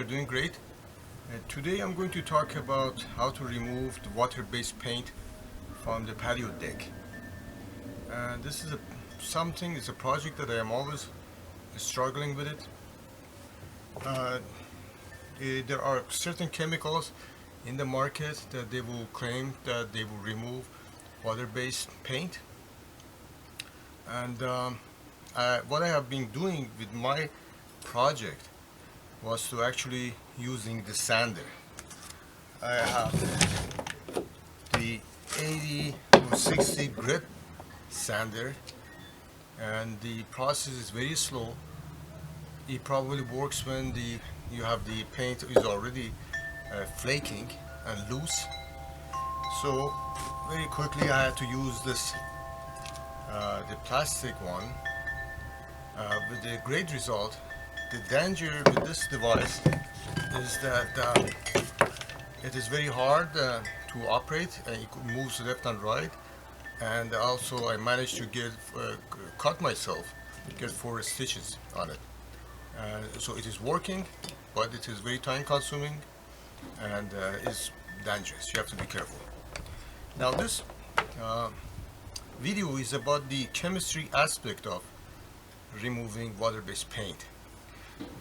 doing great. Today I'm going to talk about how to remove the water-based paint from the patio deck. This is it's a project that I am always struggling with it. There are certain chemicals in the market that they will claim that they will remove water-based paint. And what I have been doing with my project was to actually using the sander. I have the 80 or 60 grip sander, and the process is very slow. It probably works when you have the paint is already flaking and loose. So very quickly I had to use this the plastic one with a great result. The danger with this device is that it is very hard to operate, and it moves left and right. And also I managed to cut myself, get 4 stitches on it. So it is working, but it is very time consuming and is dangerous. You have to be careful. Now this video is about the chemistry aspect of removing water-based paint,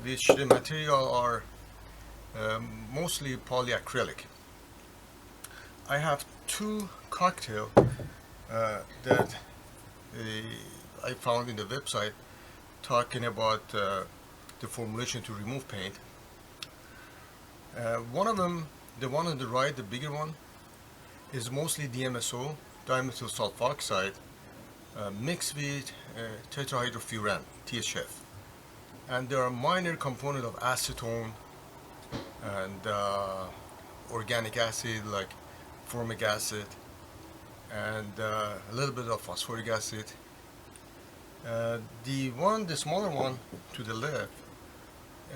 which the material are mostly polyacrylic. I have 2 cocktails that I found in the website talking about the formulation to remove paint. One of them, the one on the right, the bigger one, is mostly DMSO, dimethyl sulfoxide, mixed with tetrahydrofuran, THF. And there are minor components of acetone and organic acid like formic acid, and a little bit of phosphoric acid. The smaller one to the left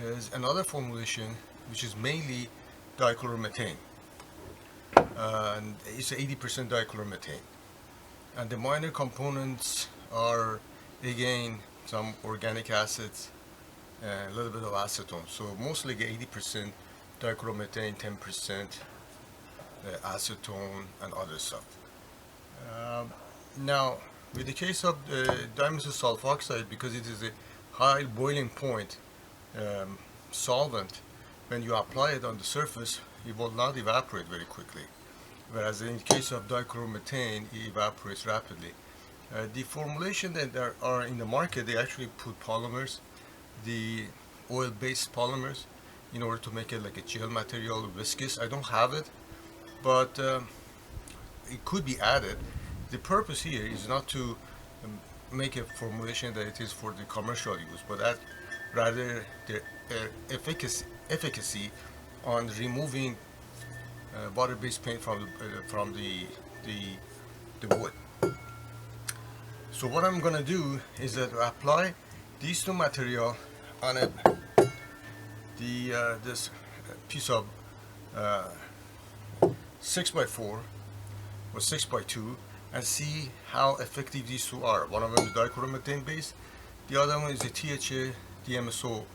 is another formulation which is mainly dichloromethane, and it's 80% dichloromethane. And the minor components are again some organic acids and a little bit of acetone. So mostly 80% dichloromethane, 10% acetone and other stuff. Now with the case of dimethyl sulfoxide, because it is a high boiling point solvent, when you apply it on the surface it will not evaporate very quickly, whereas in the case of dichloromethane it evaporates rapidly. The formulation that are in the market, they actually put polymers, the oil-based polymers, in order to make it like a gel material, viscous. I don't have it, but it could be added. The purpose here is not to make a formulation that it is for the commercial use, but that rather the efficacy on removing water-based paint from the wood. So what I'm going to do is that apply these 2 material on this piece of 6x4 or 6x2 and see how effective these 2 are. One of them is dichloromethane based, the other one is a THF DMSO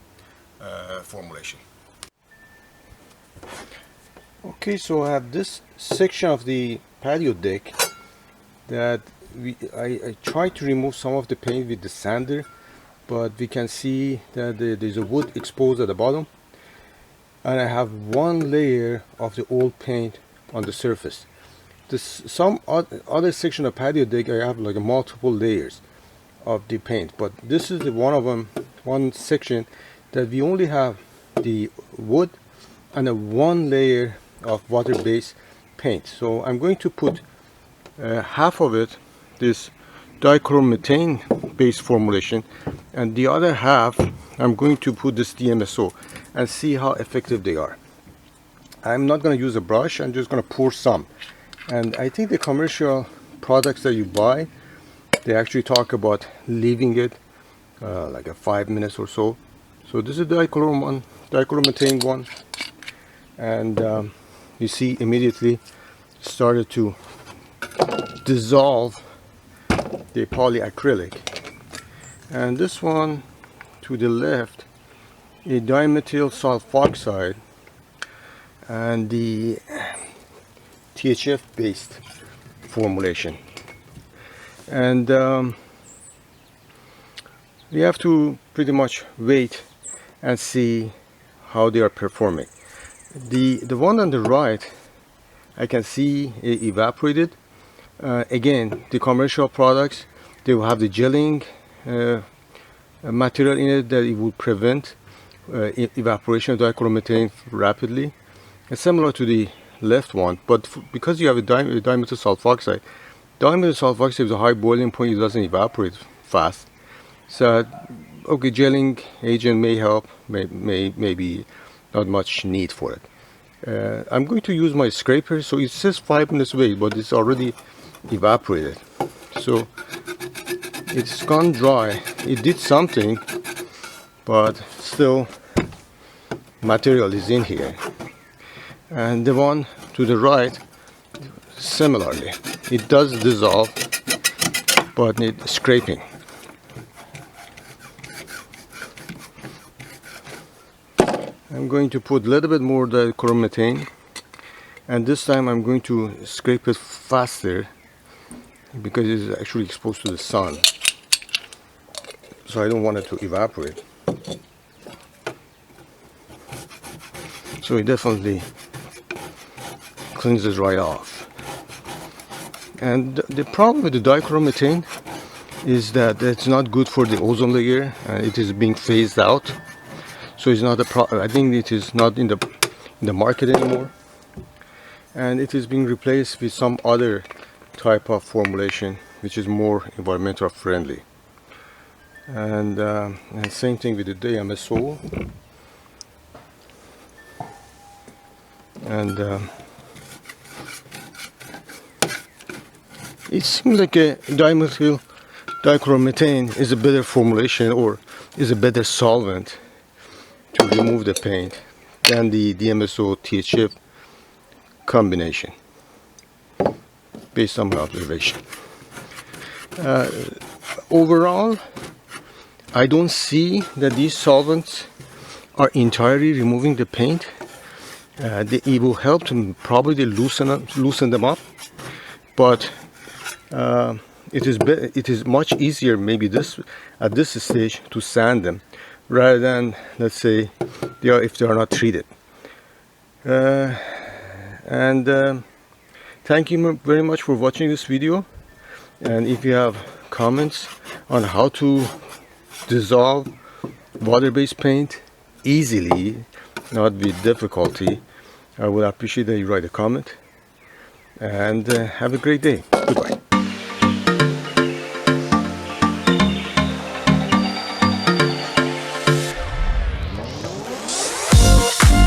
formulation. Okay, so I have this section of the patio deck that I tried to remove some of the paint with the sander, but we can see that there's a wood exposed at the bottom, and I have 1 layer of the old paint on the surface. Some other section of patio deck I have like multiple layers of the paint, but this is one of them, one section that we only have the wood and a 1 layer of water-based paint. So I'm going to put half of it, this dichloromethane based formulation, and the other half I'm going to put this DMSO and see how effective they are. I'm not going to use a brush, I'm just going to pour some. And I think the commercial products that you buy, they actually talk about leaving it like 5 minutes or so. So this is the dichloromethane one, and you see immediately started to dissolve the polyacrylic. And this one to the left a dimethyl sulfoxide and the THF based formulation, and we have to pretty much wait and see how they are performing. The one on the right, I can see it evaporated. Again, the commercial products, they will have the gelling material in it that it will prevent evaporation of dichloromethane rapidly. It's similar to the left one, but because you have a dimethyl sulfoxide has a high boiling point, it doesn't evaporate fast. So, okay, gelling agent may help, maybe not much need for it. I'm going to use my scraper. So it says 5 minutes wait, but it's already evaporated. So it's gone dry. It did something, but still material is in here. And the one to the right, similarly, it does dissolve, but need scraping. I'm going to put a little bit more dichloromethane, and this time I'm going to scrape it faster because it's actually exposed to the sun, so I don't want it to evaporate. So it definitely cleanses right off. And the problem with the dichloromethane is that it's not good for the ozone layer, and it is being phased out. So it's not a problem. I think it is not in the market anymore, and it is being replaced with some other type of formulation which is more environmental friendly. And same thing with the DMSO. And it seems like a dimethyl dichloromethane is a better formulation, or is a better solvent to remove the paint than the DMSO THF combination, based on my observation. Overall, I don't see that these solvents are entirely removing the paint. It will help to probably loosen them up, but it is much easier maybe at this stage to sand them, rather than, let's say, if they are not treated. Thank you very much for watching this video, and if you have comments on how to dissolve water-based paint easily, not with difficulty, I would appreciate that you write a comment, and have a great day. Goodbye.